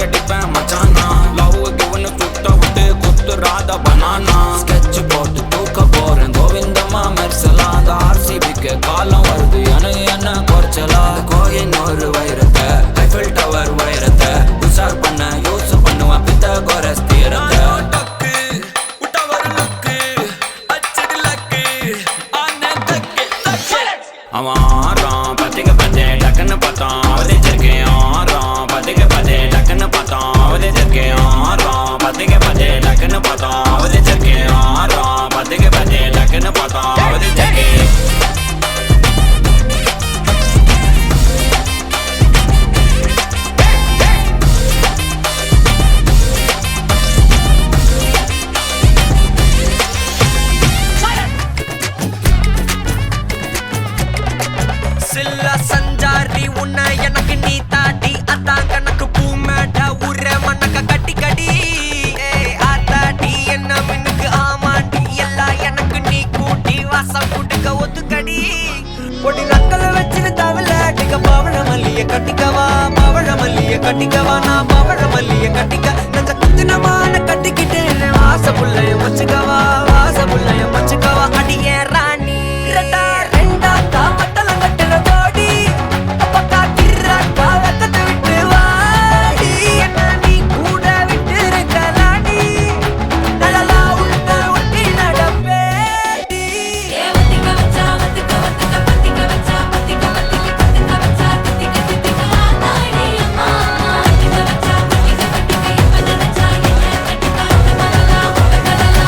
அடிப்பேன் மச்சானா லவ் கிவனு சுத்த விட்டு குத்துறாத பனானா ஸ்கெட்ச் போட்டு தூக்க போறேன் கோவிந்தம்மா மெர்சலா அந்த ஆர்சிபிக்கு காலம் வருது என்ன குறைச்சலா கோயினூர் வைரத்தை ஐஃபில் டவர் வைரத்தை உஷார் பண்ண யூஸ் பண்ணுவேன் பித்த கோரஸ் தீரத்தை அவன் ஆறான் பத்திக்க பத்தே டக்குன்னு பார்த்தான் அவதிச்சிருக்கேன் ஆறான் பத்திக்க பத்தே டக்குன்னு பார்த்தான் அவதிச்சிருக்கேன் ஆறான் பத்திக்க பத்தே டக்குன்னு பார்த்தான் அவதிச்சிருக்கேன் ஆறான் பத்திக்க பத்தே டக்குன்னு பார்த்தான் அவதிச்சிருக்கேன் சில்ல சஞ்சாரி உன்னை எனக்கு நீ தாட்டி அதான் கணக்கு பூமேட்ட உர மண்ணக்க கட்டி கடி ஆத்தாட்டி என்ன மின்னுக்கு ஆமாட்டி எல்லாம் எனக்கு நீ கூட்டி வாசம் கூட்டுக்க ஒத்துக்கடி பொடி நக்கல வச்சிரு தவில அடிக்க பவழ மல்லிய கட்டிக்கவா பவழ மல்லிய கட்டிக்கவா நான் பவழ மல்லிய கட்டிக்க நஞ்ச குத்தினமான கட்டிக்கிட்டு வாச புள்ளைய மச்சுக்கவா வாச புள்ளைய மச்சுக்கவா அடியே ராணி ரெண்டா தாமட்டல கட்டுற போடி அப்பக்கா கிராக்கா வெக்கத்தை விட்டு வாடி என்ன நீ கூட விட்டு இருக்கலாடி நலலா உள்ள ஒட்டி நடப்பேடி வத்திக்க வச்சா வத்திக்க வத்திக்க பத்திக்க வச்சா பத்திக்க வத்திக்க பத்திக்க வச்சா தித்திக்க தித்திக்க ஆத்தாடி அம்மா வத்திக்க வச்சா பத்திக்க பத்திக்க இப்ப நினைச்சா என்ன கட்டிக்காட்டு மலலா உலகலலா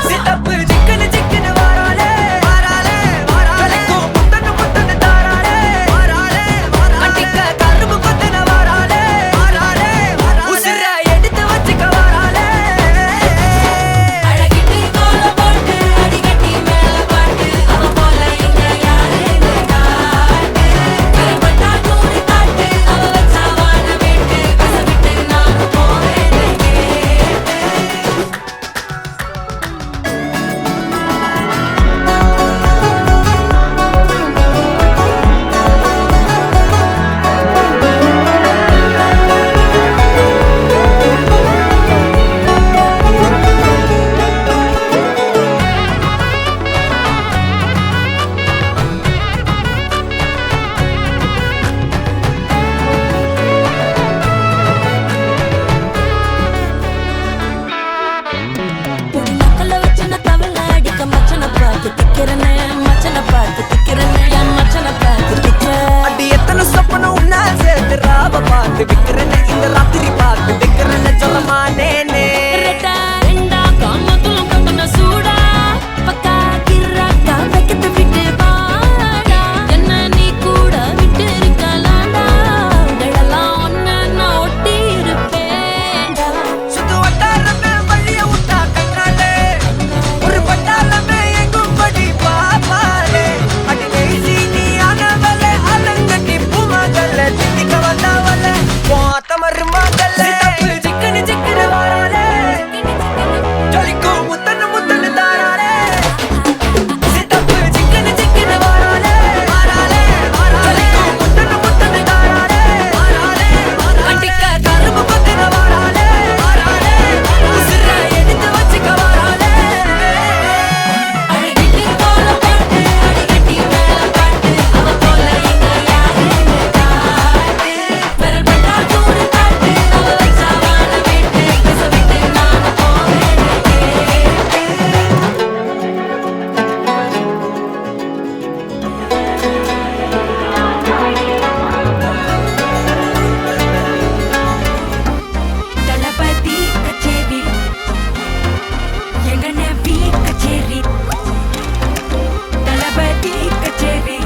சித்தப்பு சிக்கன சிக்கன வாராலே வாராலே வாராலே முத்தன முத்தன தாராலே வாராலே வாராலே அட்டிக்க கரும்பு கொத்தன வாராலே வாராலே வாராலே உசிர எடுத்து வச்சுக்க வாராலே அழகிட்டு கோல போட்டு அடிக்கட்டி மேல பாட்டு அவ போல இங்க யாரு காட்டு கரப்பட்டா நூறு காட்டு அவ வச்சா வாழ விட்டு கச விட்டு நானும் போவேன் கேட்டு பொடி நக்கல வச்சுன தவள அடிக்க மச்சன பார்த்து திக்கிறனே மச்சன பார்த்து திக்கிறனே என் மச்சன பார்த்து திக்கிற அடி எத்தனை சொப்பனம் உன்னா சேர்த்து ராவ பார்த்து விக்கிறேன்னு இந்த ராத்திரி பார்த்து விக்கிறேன்னு சொல்லமானேனே ரெட்டா ரெண்டா காமத்துலும் கட்டன சூடா பக்கா கிராக்கா வைக்கத்து விட்டு வாடா என்ன நீ கூட விட்டு இருக்கலாம்டா உடலெல்லாம் ஒன்ன நான் ஒட்டி இருப்பேன்டா சுத்து வட்டாரமே வழிய விட்டா கண்ணாலே ஒரு பட்டாளமே எங்கும் படி பாப்பாலே அடி நெய்சி நீ ஆனவளே அலங்கட்டி பூமகளே தித்திக்க வந்தவளே போத்த மருமகளே சிக்கனு சிக்கனு வாராலே ஜொலிக்கு முத்தனு முத்தனு தாராலே சித்தப்பு சிக்கனு சிக்கனு வாராலே வாராலே வாராலே ஜொலிக்கு முத்தனு முத்தனு தாராலே வாராலே வாராலே அட்டிக்க கரும்பு கொத்தின வாராலே வாராலே உசிர எடுத்து வச்சுக்க வாராலே அழகிட்டு கோல போட்டு அடிக்கட்டி மேல பாட்டு அவ போல இங்க யாரு காட்டு பெறப்பட்டா நூறு காட்டு அவ வச்சா வாழ விட்டு கச விட்டு நானும் போவேன் கேட்டு தளபதி கச்சேரி எங்க நபி கச்சேரி தளபதி கச்சேரி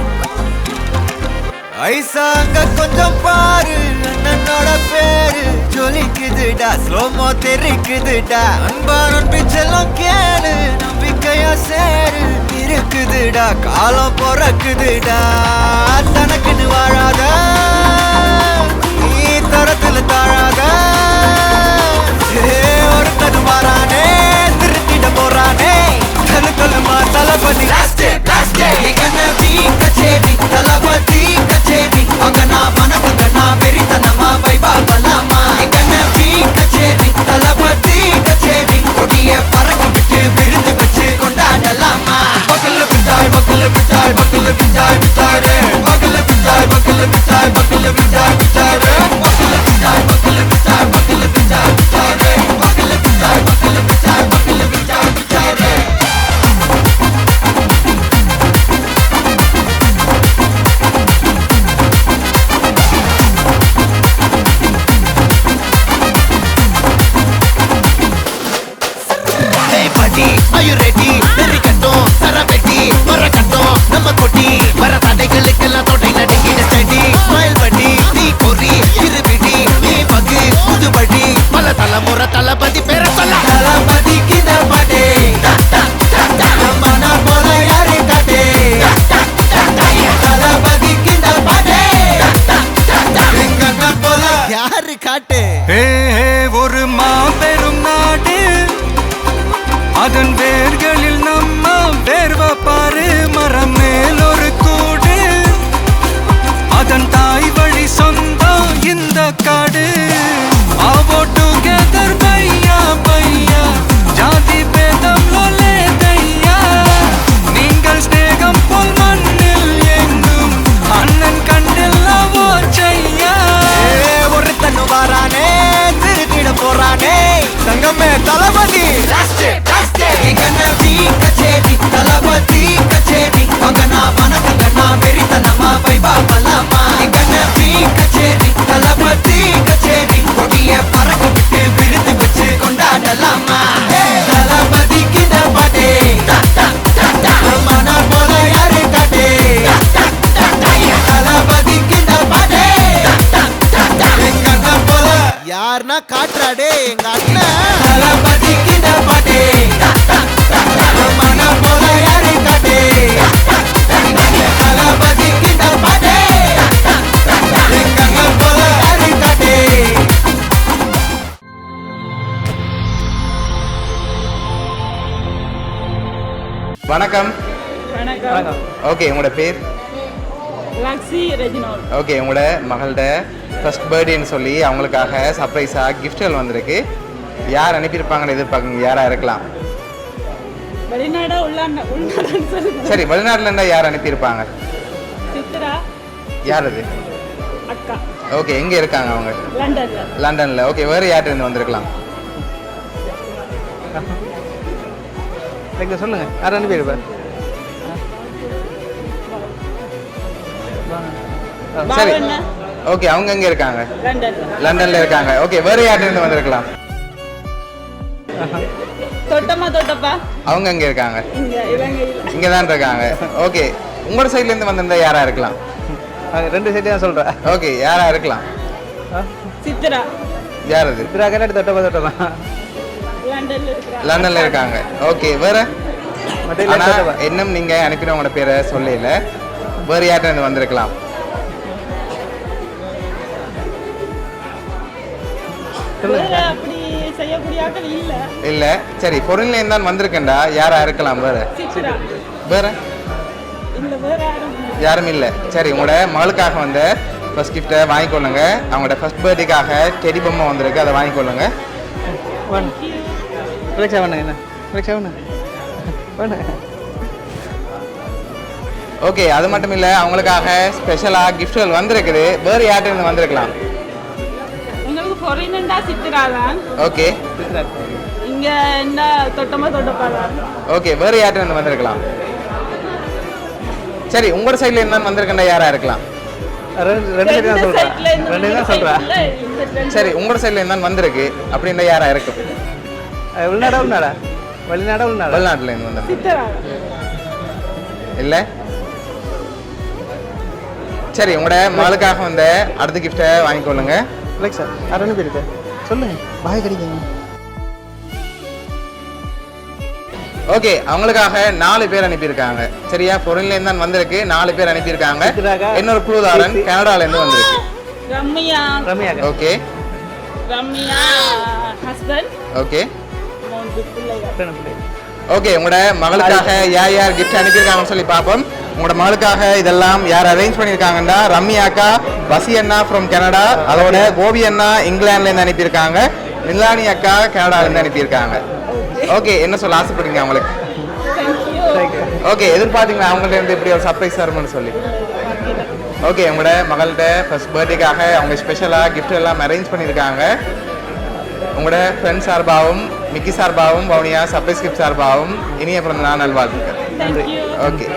ஐசாங்க கொஞ்சம் பாரு அண்ணனோட பேரு ஜொலிக்குதுடா ஸ்லோமோ தெரிக்குதுடா அன்பானன் பிச்செல்லாம் கேளு நம்பிக்கையா சேரு இருக்குதுடா காலம் பிறக்குதுடா தனக்குன்னு வாழாத நீ தரத்துல தாழாத ஒருத்தனு மாறானே திருத்திட போறானே கலு கலுமா தளபதி கச்சேரி தளபதி கச்சேரி அங்கனா மனக்கு கண்ணா வெறித்தனமா வைபா பல்லாமா காட்டு ஒரு மாபெரும் நாடு அதன் வேர்களில் நம்ம வேர்வ பாரு மரம் மேல் ஒரு கூடு அதன் தாய் வழி சொந்தம் இந்த காடு ஆவோ டுகெதர் பையா பையா ஜாதி பேதம் லோலே தையா நீங்கள் ஸ்நேகம் போல் மண்ணில் எங்கும் அண்ணன் கண்டில்லவோ செய்யா ஒருத்தன் வாரானே திருத்திட போறானே தங்கமே தளபதி கச்சேரி தளபதி கச்சேரி மகனா மனசங்கனா வெறித்தனமா பைபா பலாமா கச்சேரி தளபதி கச்சேரி கொடிய பறக்க விட்டு விருது வச்சு கொண்டாடலாமா தளபதி கிட்ட பாட்டே மன போல யாரு காட்டே தளபதி கிட்ட பாட்டே எங்க அண்ணன் போல யாருன்னா காட்டுறாடே எங்க அண்ணன் தளபதி கிட்ட பாட்டே மன போல யாரு காட்டே தளபதி கிட்ட பாட்டே எங்க அண்ணன் போல யாரு காட்டே வணக்கம். வணக்கம். ஓகே, உங்களோட பேர்? லக்ஸி ரெஜினால். ஓகே, உங்களோட மகளோட ஃபர்ஸ்ட் பர்த்டேன்னு சொல்லி அவங்களுக்காக சர்ப்ரைஸாக கிஃப்ட்கள் வந்திருக்கு. யார் அனுப்பியிருப்பாங்கன்னு எதிர்பார்க்குங்க? யாராக இருக்கலாம்? வெளிநாடா உள்நாடான்னு சொல்லுங்க. சரி, வெளிநாட்டில் இருந்தால் யார் அனுப்பியிருப்பாங்க? சித்ரா. யார் அது? அக்கா. ஓகே, எங்கே இருக்காங்க அவங்க? லண்டன்ல. லண்டனில். ஓகே, வேறு யார்கிட்ட வந்திருக்கலாம்? எங்க சொல்லுங்க, யார் அனுப்பியிருப்பார்? சரி, பாவண்ணா. ஓகே, அவங்க எங்கே இருக்காங்க? லண்டன்ல. லண்டனில் இருக்காங்க. ஓகே, வேறு யார்கிட்ட வந்திருக்கலாம்? தொட்டப்பா. அவங்க எங்கே இருக்காங்க? இங்க இலங்கையில. இங்கே தான் இருக்காங்க. ஓகே, உங்களோட சைட்லேருந்து வந்திருந்தா யாராக இருக்கலாம்? ரெண்டு சைடு தான் சொல்கிறேன். ஓகே, யாராக இருக்கலாம்? சித்ரா. யார் அது? திரா கண்ணாடி தொட்டலாம். லண்டன்ல இருக்கா. லண்டன்ல இருக்காங்க. ஓகே, வேற ஆனா இன்னும் நீங்க அனுப்பினவங்களோட பேரை சொல்லல. வேற யார்கிட்ட இருந்து வந்திருக்கலாம்? வேற அப்படி செய்யக்கூடிய ஆட்கள் இல்ல. இல்ல. சரி, பொருள்ல இருந்தான் வந்திருக்கேன்டா. யாரா இருக்கலாம்? வேற சித்ரா. வேற இல்ல, வேற யாரும் இல்ல. யாரும் இல்ல. சரி, உங்களோட மகளுக்காக வந்த ஃபர்ஸ்ட் கிஃப்ட்டை வாங்கிக்கொள்ளுங்க. அவங்களோட ஃபர்ஸ்ட் பர்த்டேக்காக டெடி பொம்மை வந்திருக்கு, அதை வாங்கிக்கொள்ளுங்க. ரிக்ஷா பண்ணுங்க, ரிக்ஷா பண்ணுங்க. ஓகே, அது மட்டும் இல்லை, அவங்களுக்காக ஸ்பெஷலாக கிஃப்ட்கள் வந்திருக்குது. வேறு யார்கிட்ட இருந்து வந்திருக்கலாம்? உங்களுக்கு பொறினண்டா சித்ரா தான். ஓகே. இங்க என்ன தொட்டப்பா தான். ஓகே, வேறு யார்கிட்ட இருந்து வந்திருக்கலாம்? சரி, உங்களோட சைடில் இருந்தாலும் வந்திருக்கேன்டா. யாராக இருக்கலாம்? ரெண்டு சைடு தான் சொல்கிறேன். ரெண்டு தான் சொல்கிறேன். சரி, உங்களோட சைடில் இருந்தாலும் வந்திருக்கு அப்படின்னா யாராக இருக்கும்? உள்நாடா உள்நாடா? வெளிநாடா உள்நாடா? வெளிநாட்டில் இருந்து வந்து சித்ரா. இல்லை. சரி, உங்களோட மகளுக்காக வந்த அடுத்த கிஃப்ட்டை வாங்கிக்கொள்ளுங்க. லைக் சார், யார் அனுப்பியிருக்கு சொல்லுங்க, பாய் கிடைக்குங்க. ஓகே, அவங்களுக்காக 4 பேர் அனுப்பியிருக்காங்க. சரியா, பொருள்லேருந்து தான் வந்திருக்கு. 4 பேர் அனுப்பியிருக்காங்க. இன்னொரு குழுதாரன் கனடாலேருந்து வந்திருக்கு. Ramya. Ramya. Okay. Ramya husband. Okay. 3 பிள்ளைகள். ஓகே, உங்களோட மகளுக்காக யார் யார் கிஃப்ட் அனுப்பியிருக்காங்கன்னு சொல்லி பார்ப்போம். உங்களோட மகளுக்காக இதெல்லாம் யார் அரேஞ்ச் பண்ணியிருக்காங்கன்னா ரம்யா அக்கா, வசி அண்ணா ஃப்ரம் கனடா, அதோட கோபி அண்ணா இங்கிலாந்துலேருந்து அனுப்பியிருக்காங்க, நிலானி அக்கா கனடாலேருந்து அனுப்பியிருக்காங்க. ஓகே, என்ன சொல்ல ஆசைப்படுறீங்க அவங்களுக்கு? ஓகே, எதிர்பார்த்தீங்களா அவங்கள்ட்ட இருந்து இப்படி ஒரு சர்ப்ரைஸ் வரும்னு சொல்லி? ஓகே, உங்களோட மகள்கிட்ட ஃபர்ஸ்ட் பர்த்டேக்காக அவங்க ஸ்பெஷலாக கிஃப்ட் எல்லாம் அரேஞ்ச் பண்ணியிருக்காங்க. உங்களோட ஃப்ரெண்ட்ஸ் சார்பாகவும் மிக்கி சார்பாகவும் வவுனியா சர்ப்ரைஸ் கிஃப்ட் சார்பாகவும் இனிய பிறந்த நாள் நல்வாழ்த்துக்கள். Thank you. ஓகே.